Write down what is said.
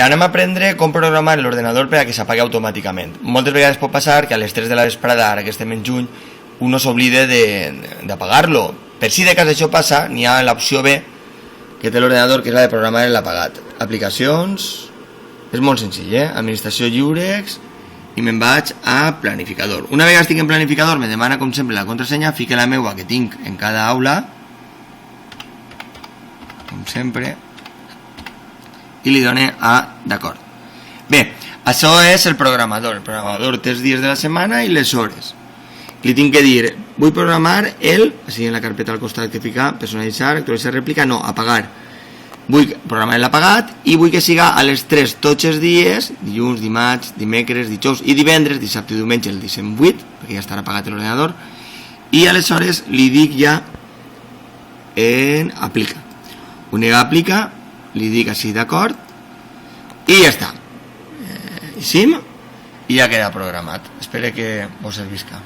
Anem a aprendre com programar l'ordenador per a que s'apagui automàticament. Moltes vegades pot passar que a les 3 de la vesprada, ara que estem en juny, uno s'oblida d'apagar-lo. Per si de cas això passa, n'hi ha l'opció B que té l'ordenador, que és la de programar l'apagat. Aplicacions, és molt senzill, administració lliures, i me'n vaig a planificador. Una vegada estic en planificador, me demana com sempre la contrasenya, fique la meua que tinc en cada aula, com sempre, i li done a d'acord. Bé, això és el programador. El programador té els dies de la setmana i les hores. Li tinc que dir, vull programar així en la carpeta al costat que fica, personalitzar, actualitzar, replicar, no, apagar. Vull programar l'apagat i vull que siga a les 3 tots els dies, dilluns, dimarts, dimecres, dijous i divendres, dissabte i diumenge el deixem 8, perquè ja estarà apagat l'ordenador, i aleshores li dic ja en aplica. Unega aplica, li dic així d'acord i ja està. I ja queda programat. Espero que vos servisca.